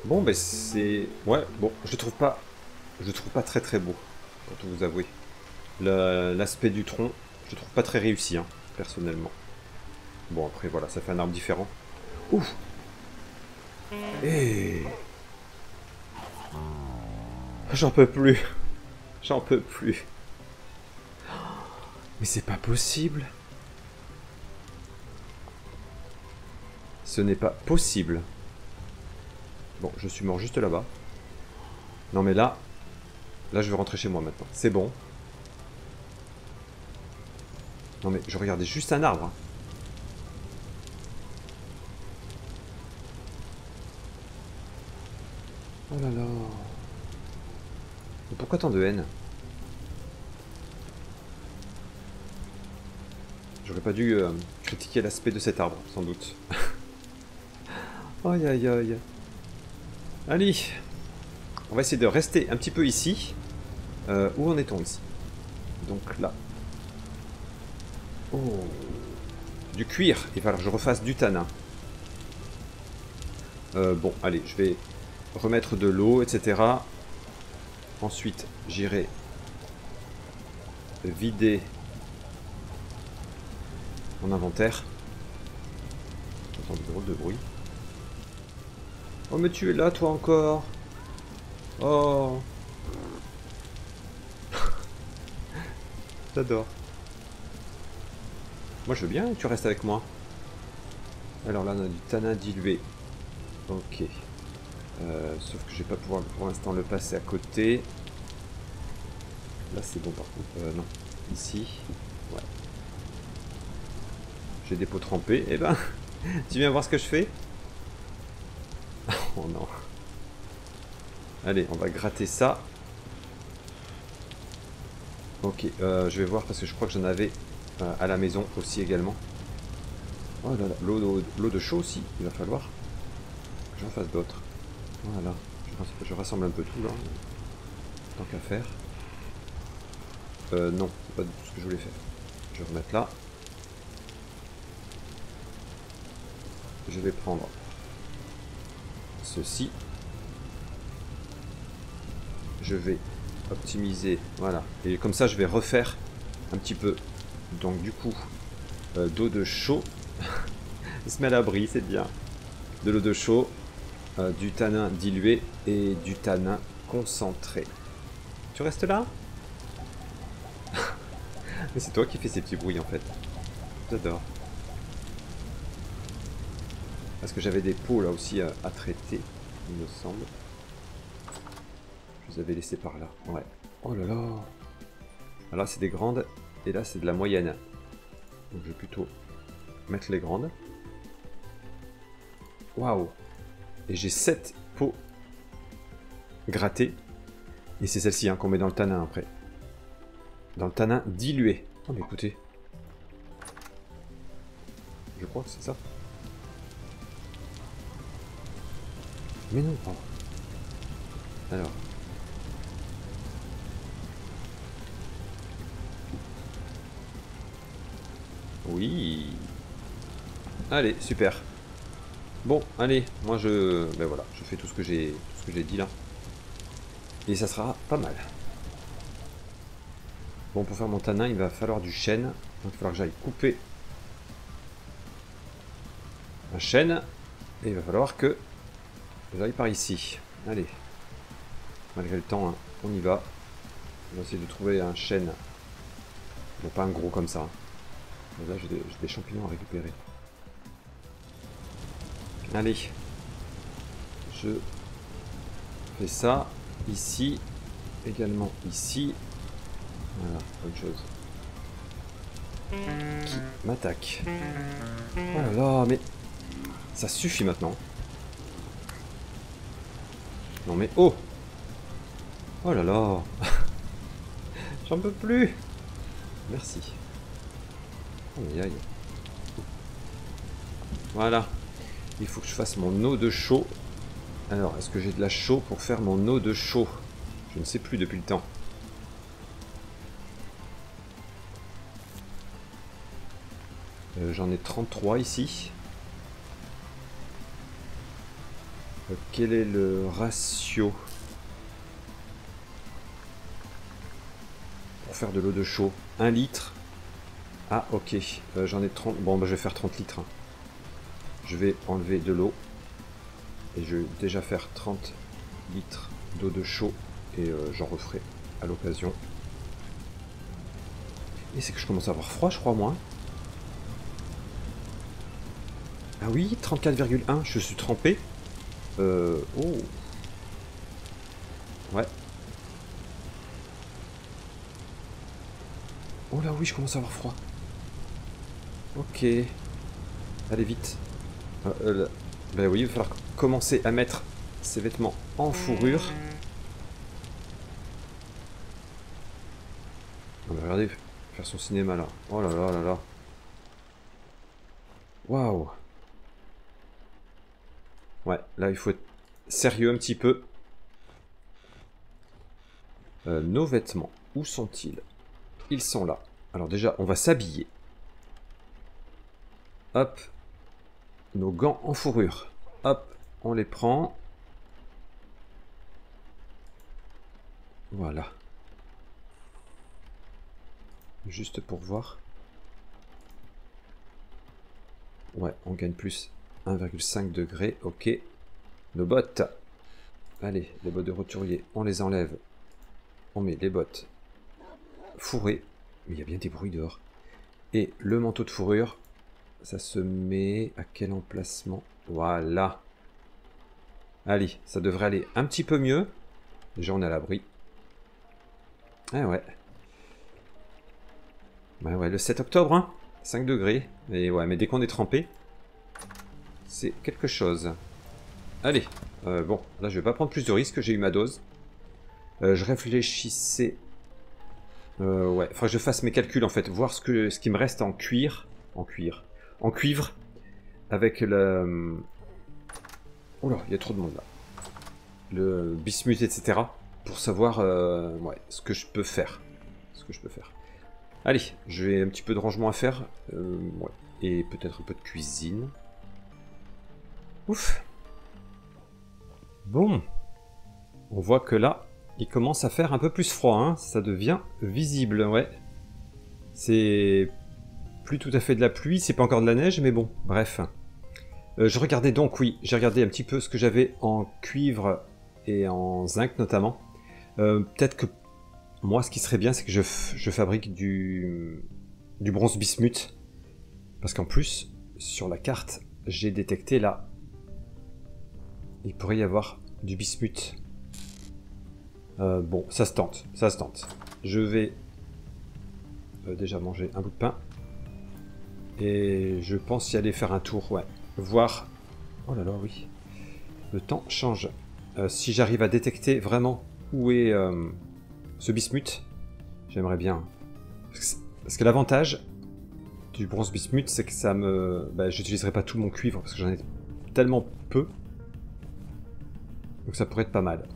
Bon, ben c'est... Ouais, bon, je le trouve pas... Je le trouve pas très très beau, pour tout vous avouer. L'aspect du tronc, je le trouve pas très réussi, hein, personnellement. Bon, après, voilà, ça fait un arbre différent. Ouf. Eh, j'en peux plus. J'en peux plus. Mais c'est pas possible. Ce n'est pas possible. Bon, je suis mort juste là-bas. Non mais là... Là, je veux rentrer chez moi maintenant. C'est bon. Non mais je regardais juste un arbre, hein. Oh là là. Mais pourquoi tant de haine? J'aurais pas dû critiquer l'aspect de cet arbre, sans doute. Aïe aïe aïe. Allez. On va essayer de rester un petit peu ici. Où en est-on ici? Donc là. Oh. Du cuir. Il va falloir que je refasse du tanin. Bon, allez, je vais remettre de l'eau, etc. Ensuite, j'irai vider mon inventaire. J'entends des drôles de bruit. Oh, mais tu es là, toi, encore. Oh. J'adore. Moi, je veux bien que tu restes avec moi. Alors là, on a du tanin dilué. Ok. Sauf que je vais pas pouvoir pour l'instant le passer à côté. Là, c'est bon, par contre. Non. Ici. Ouais. J'ai des pots trempés. Eh ben, tu viens voir ce que je fais? Oh non. Allez, on va gratter ça. Ok, je vais voir parce que je crois que j'en avais à la maison aussi également. Oh là là, l'eau de chaud aussi, il va falloir que j'en fasse d'autres. Voilà, je rassemble un peu tout là, tant qu'à faire. Non, c'est pas du tout ce que je voulais faire. Je vais remettre là. Je vais prendre ceci. Je vais optimiser, voilà. Et comme ça, je vais refaire un petit peu. Donc du coup, d'eau de chaud. Il se met à l'abri, c'est bien. De l'eau de chaud, du tanin dilué et du tanin concentré. Tu restes là? Mais c'est toi qui fais ces petits bruits en fait. J'adore. Parce que j'avais des pots là aussi à traiter, il me semble. Je les avais laissés par là. Ouais. Oh là là. Là c'est des grandes et là c'est de la moyenne. Donc je vais plutôt mettre les grandes. Waouh. Et j'ai 7 pots grattés. Et c'est celle-ci hein, qu'on met dans le tanin après. Dans le tanin dilué. Oh mais écoutez. Je crois que c'est ça. Mais non. Oh. Alors. Oui. Allez, super. Bon, allez, moi je... Ben voilà, je fais tout ce que j'ai dit là. Et ça sera pas mal. Bon, pour faire mon tanin, il va falloir du chêne. Donc il va falloir que j'aille couper un chêne. Et il va falloir que j'aille par ici. Allez. Malgré le temps, hein, on y va. On va essayer de trouver un chêne. Bon, pas un gros comme ça. Là, j'ai des champignons à récupérer. Allez. Je fais ça. Ici. Également ici. Voilà, bonne chose. Qui m'attaque? Oh là là, mais... Ça suffit maintenant. Non mais oh! Oh là là! J'en peux plus! Merci. Aïe aïe. Voilà. Il faut que je fasse mon eau de chaux. Alors, est-ce que j'ai de la chaux pour faire mon eau de chaux? Je ne sais plus depuis le temps. J'en ai 33 ici. Quel est le ratio pour faire de l'eau de chaux? 1 litre. Ah, ok. J'en ai 30. Bon, bah, je vais faire 30 litres. Hein. Je vais enlever de l'eau. Et je vais déjà faire 30 litres d'eau de chaux. Et j'en referai à l'occasion. Et c'est que je commence à avoir froid, je crois, moi. Ah oui, 34,1. Je suis trempé. Oh. Ouais. Oh là oui, je commence à avoir froid. Ok. Allez vite. Ben oui, il va falloir commencer à mettre ses vêtements en fourrure. On va regarder, faire son cinéma là. Oh là là là là. Waouh. Ouais, là il faut être sérieux un petit peu. Nos vêtements, où sont-ils? Ils sont là. Alors déjà, on va s'habiller. Hop. Nos gants en fourrure. Hop, on les prend. Voilà. Juste pour voir. Ouais, on gagne plus 1,5 degrés. Ok. Nos bottes. Allez, les bottes de roturier, on les enlève. On met les bottes fourrées. Mais il y a bien des bruits dehors. Et le manteau de fourrure, ça se met à quel emplacement? Voilà. Allez, ça devrait aller un petit peu mieux. Déjà, on est à l'abri. Ah ouais. Ouais, ouais, le 7 octobre, hein, 5 degrés. Et ouais, mais dès qu'on est trempé, c'est quelque chose. Allez. Bon, là, je vais pas prendre plus de risques. J'ai eu ma dose. Je réfléchissais... ouais, faudrait que je fasse mes calculs, en fait. Voir ce qui me reste en cuir. En cuivre. Avec le... Oula, il y a trop de monde, là. Le bismuth, etc. Pour savoir ouais, ce que je peux faire. Allez, j'ai un petit peu de rangement à faire. Ouais. Et peut-être un peu de cuisine. Ouf. Bon. On voit que là, il commence à faire un peu plus froid. Hein. Ça devient visible, ouais. C'est plus tout à fait de la pluie, c'est pas encore de la neige, mais bon, bref. Je regardais donc, oui, j'ai regardé un petit peu ce que j'avais en cuivre et en zinc notamment. Peut-être que moi, ce qui serait bien, c'est que je fabrique du bronze bismuth. Parce qu'en plus, sur la carte, j'ai détecté là, il pourrait y avoir du bismuth. Bon, ça se tente, ça se tente. Je vais déjà manger un bout de pain. Et je pense y aller faire un tour, ouais. Voir... Oh là là, oui. Le temps change. Si j'arrive à détecter vraiment où est ce bismuth, j'aimerais bien. Parce que l'avantage du bronze bismuth, c'est que ça me... Bah, j'utiliserai pas tout mon cuivre, parce que j'en ai tellement peu. Donc ça pourrait être pas mal.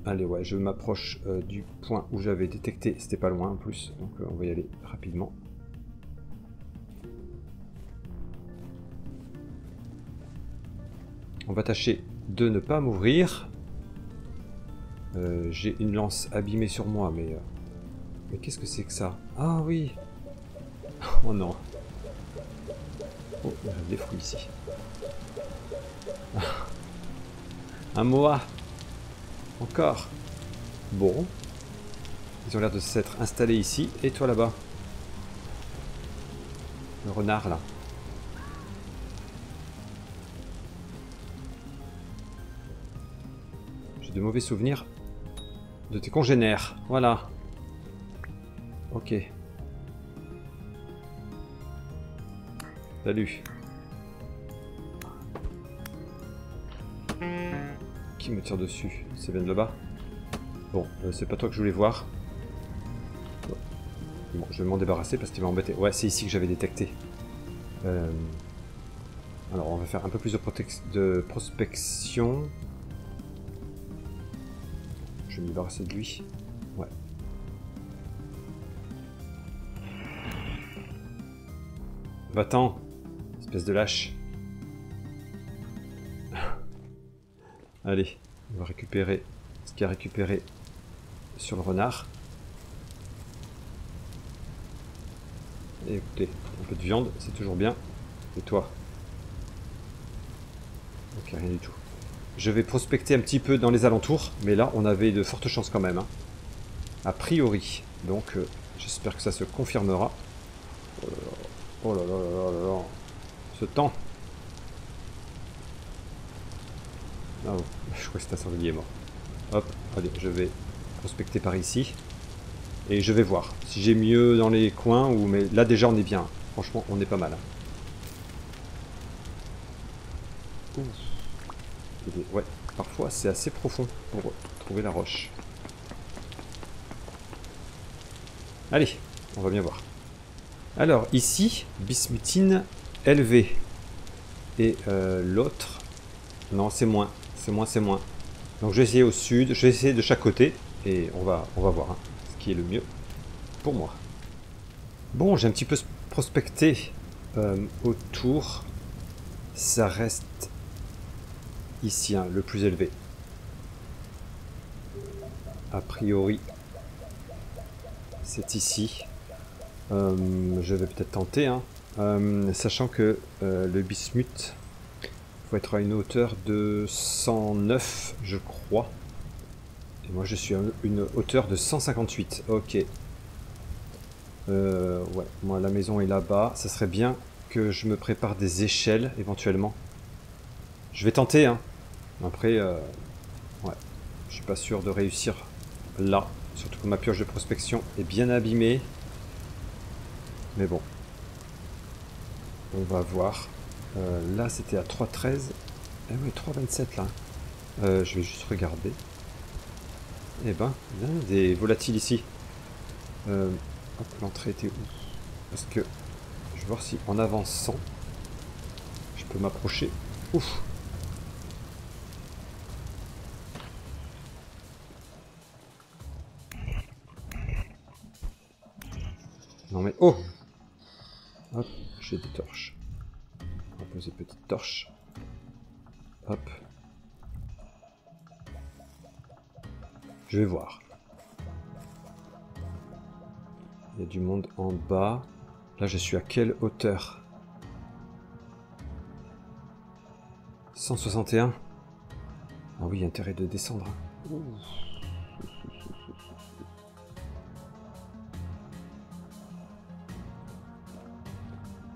Allez, ouais, je m'approche du point où j'avais détecté. C'était pas loin en plus, donc on va y aller rapidement. On va tâcher de ne pas m'ouvrir. J'ai une lance abîmée sur moi, mais qu'est-ce que c'est que ça? Ah oui. Oh non. Oh, il y a des fruits ici. Un moa. Encore. Bon. Ils ont l'air de s'être installés ici. Et toi là-bas? Le renard là. J'ai de mauvais souvenirs de tes congénères. Voilà. Ok. Salut. Qui me tire dessus? Ça vient de là-bas? Bon, c'est pas toi que je voulais voir. Bon, je vais m'en débarrasser parce qu'il va m'embêter. Ouais, c'est ici que j'avais détecté. Alors, on va faire un peu plus de prospection. Je vais me débarrasser de lui. Ouais. Va-t'en, espèce de lâche. Allez, on va récupérer ce qu'il y a récupéré sur le renard. Et écoutez, un peu de viande, c'est toujours bien. Et toi? Ok, rien du tout. Je vais prospecter un petit peu dans les alentours, mais là, on avait de fortes chances quand même. Hein. A priori. Donc, j'espère que ça se confirmera. Oh là là là là là là. Ce temps. Ah oh, je crois que c'est un sanglier mort. Hop, allez, je vais prospecter par ici. Et je vais voir si j'ai mieux dans les coins ou... Mais là, déjà, on est bien. Franchement, on est pas mal. Ouais, parfois, c'est assez profond pour trouver la roche. Allez, on va bien voir. Alors, ici, bismutine élevée. Et l'autre... Non, c'est moins. C'est moins, c'est moins. Donc je vais essayer au sud, je vais essayer de chaque côté. Et on va voir hein, ce qui est le mieux pour moi. Bon, j'ai un petit peu prospecté autour. Ça reste ici, hein, le plus élevé. A priori, c'est ici. Je vais peut-être tenter, hein, sachant que le bismuth, faut être à une hauteur de 109, je crois. Et moi, je suis à une hauteur de 158. Ok. Ouais, moi, la maison est là-bas. Ça serait bien que je me prépare des échelles, éventuellement. Je vais tenter, hein. Après, ouais, je suis pas sûr de réussir là. Surtout que ma pioche de prospection est bien abîmée. Mais bon. On va voir. Là, c'était à 3,13. Ah oui, 3,27 là. Je vais juste regarder. Eh ben, il y a des volatiles ici. Hop, l'entrée était où? Parce que je vais voir si en avançant, je peux m'approcher. Ouf! Non mais oh! Hop, j'ai des torches. On va poser petite torche. Hop. Je vais voir. Il y a du monde en bas. Là, je suis à quelle hauteur? 161. Ah oui, intérêt de descendre. Ouh.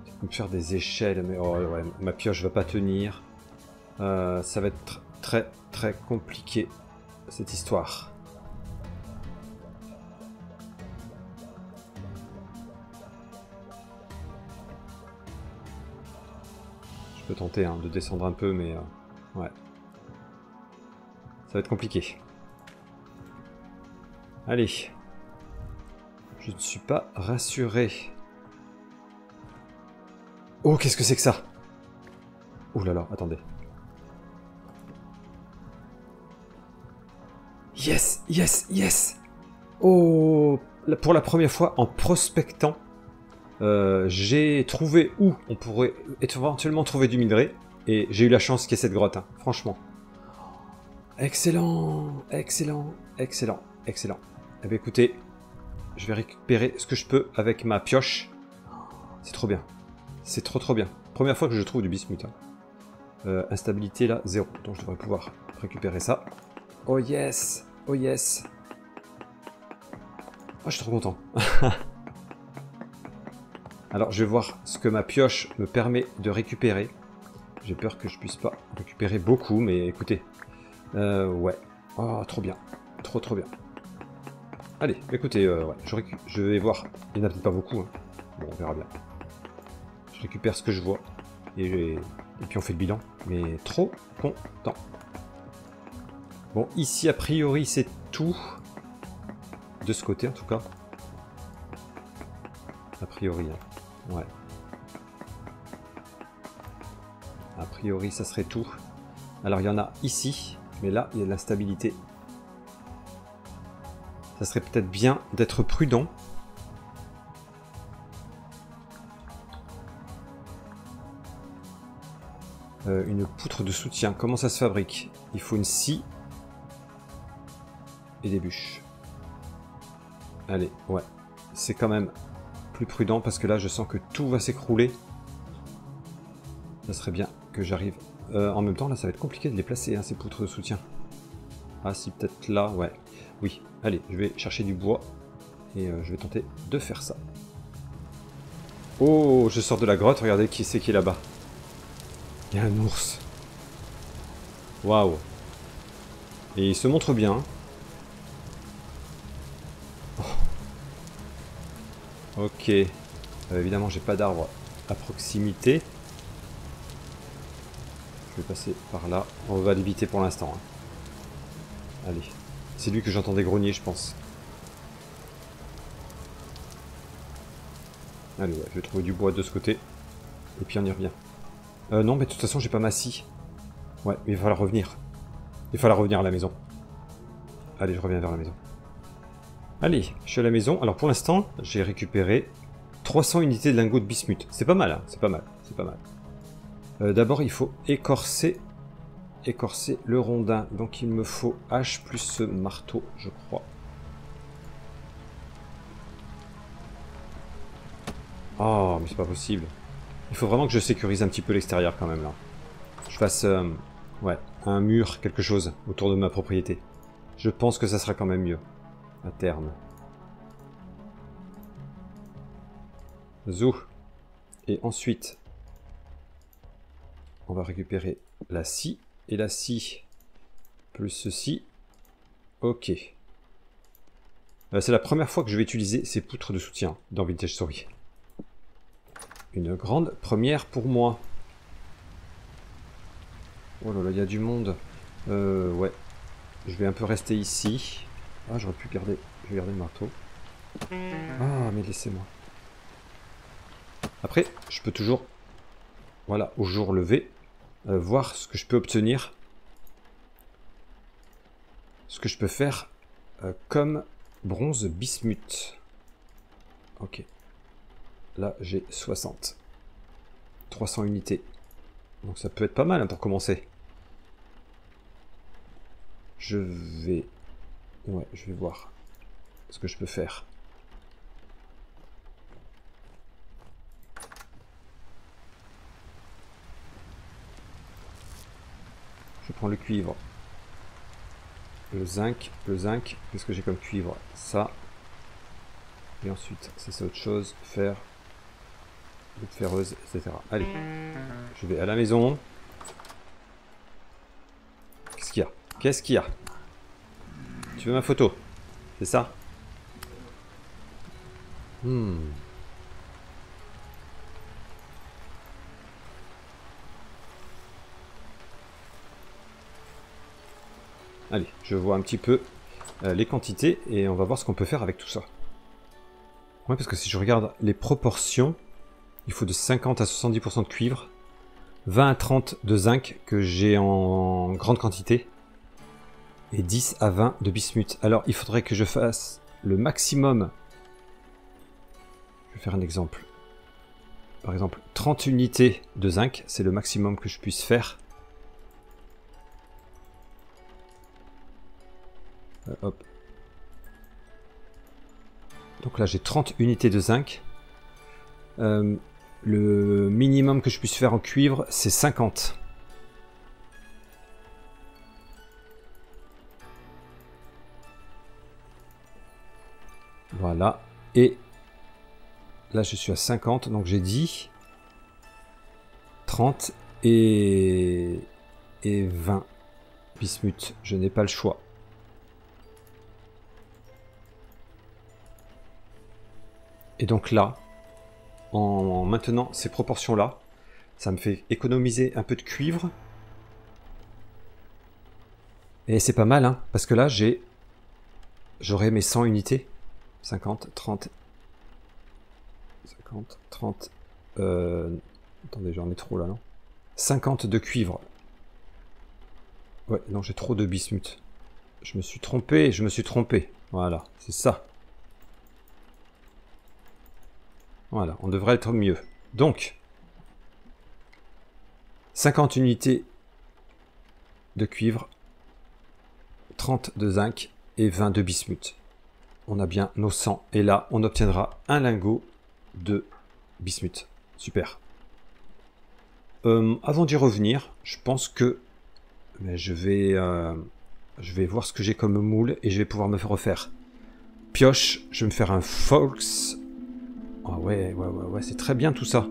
Je peux me faire des échelles, mais oh ouais, ma pioche va pas tenir. Ça va être très très compliqué cette histoire. Je peux tenter hein, de descendre un peu, mais ouais. Ça va être compliqué. Allez. Je ne suis pas rassuré. Oh, qu'est-ce que c'est que ça? Ouh là là, attendez. Yes, yes, yes. Oh, pour la première fois en prospectant, j'ai trouvé où on pourrait éventuellement trouver du minerai. Et j'ai eu la chance qu'il y ait cette grotte, hein, franchement. Excellent, excellent, excellent, excellent. Eh bien écoutez, je vais récupérer ce que je peux avec ma pioche. C'est trop bien. C'est trop trop bien. Première fois que je trouve du bismuth. Hein. Instabilité là, 0. Donc je devrais pouvoir récupérer ça. Oh yes, oh yes. Oh, je suis trop content. Alors je vais voir ce que ma pioche me permet de récupérer. J'ai peur que je puisse pas récupérer beaucoup, mais écoutez. Ouais. Oh, trop bien. Trop trop bien. Allez, écoutez, ouais, je vais voir. Il n'y en a peut-être pas beaucoup. Hein. Bon, on verra bien. Je récupère ce que je vois. Et puis on fait le bilan. Mais trop content. Bon, ici, a priori, c'est tout. De ce côté, en tout cas. A priori, hein. Ouais. A priori, ça serait tout. Alors, il y en a ici. Mais là, il y a de l'instabilité. Ça serait peut-être bien d'être prudent. Une poutre de soutien. Comment ça se fabrique? Il faut une scie et des bûches. Allez, ouais. C'est quand même plus prudent parce que là, je sens que tout va s'écrouler. Ça serait bien que j'arrive. En même temps, là, ça va être compliqué de les placer, hein, ces poutres de soutien. Ah, si, peut-être là, ouais. Oui, allez, je vais chercher du bois. Et je vais tenter de faire ça. Oh, je sors de la grotte, regardez qui c'est qui est là-bas. Il y a un ours. Waouh. Et il se montre bien. Oh. Ok. Évidemment, j'ai pas d'arbre à proximité. Je vais passer par là. On va l'éviter pour l'instant. Hein. Allez. C'est lui que j'entendais grogner, je pense. Allez, ouais, je vais trouver du bois de ce côté. Et puis on y revient. Non, mais de toute façon, j'ai pas ma scie. Ouais, mais il va falloir revenir. Il va falloir revenir à la maison. Allez, je reviens vers la maison. Allez, je suis à la maison. Alors pour l'instant, j'ai récupéré 300 unités de lingots de bismuth. C'est pas mal, hein, c'est pas mal, c'est pas mal. D'abord, il faut écorcer le rondin. Donc il me faut hache plus ce marteau, je crois. Oh, mais c'est pas possible. Il faut vraiment que je sécurise un petit peu l'extérieur quand même là. Je fasse ouais, un mur, quelque chose autour de ma propriété. Je pense que ça sera quand même mieux à terme. Zou. Et ensuite, on va récupérer la scie. Et la scie plus ceci. Ok. C'est la première fois que je vais utiliser ces poutres de soutien dans Vintage Story. Une grande première pour moi. Oh là là, il y a du monde. Ouais. Je vais un peu rester ici. Ah, j'aurais pu garder... Je vais garder le marteau. Ah, mais laissez-moi. Après, je peux toujours... Voilà, au jour levé, voir ce que je peux obtenir. Ce que je peux faire comme bronze bismuth. Ok. Là, j'ai 60. 300 unités. Donc ça peut être pas mal hein, pour commencer. Je vais... Ouais, je vais voir ce que je peux faire. Je prends le cuivre. Le zinc. Qu'est-ce que j'ai comme cuivre? Ça. Et ensuite, c'est autre chose. Fer. Lutte ferreuse, etc. Allez. Je vais à la maison. Qu'est-ce qu'il y a? Qu'est-ce qu'il y a? Tu veux ma photo? C'est ça? Allez, je vois un petit peu les quantités et on va voir ce qu'on peut faire avec tout ça. Ouais, parce que si je regarde les proportions, il faut de 50 à 70% de cuivre, 20 à 30 de zinc que j'ai en grande quantité, et 10 à 20 de bismuth. Alors, il faudrait que je fasse le maximum. Je vais faire un exemple. Par exemple, 30 unités de zinc, c'est le maximum que je puisse faire. Hop. Donc là, j'ai 30 unités de zinc. Le minimum que je puisse faire en cuivre, c'est 50. Voilà. Et là, je suis à 50. Donc j'ai dit 30 et 20 bismuth. Je n'ai pas le choix. Et donc là, en maintenant ces proportions-là, ça me fait économiser un peu de cuivre. Et c'est pas mal, hein, parce que là, j'aurai mes 100 unités. 50, 30... 50, 30... Attendez, j'en ai trop là, non? 50 de cuivre. Ouais, non, j'ai trop de bismuth. Je me suis trompé. Voilà, c'est ça. Voilà, on devrait être mieux. Donc, 50 unités de cuivre, 30 de zinc et 20 de bismuth. On a bien nos 100. Et là, on obtiendra un lingot de bismuth. Super. Avant d'y revenir, je pense que je vais voir ce que j'ai comme moule et je vais pouvoir me refaire. Pioche, je vais me faire un Fox. Ah ouais, c'est très bien tout ça.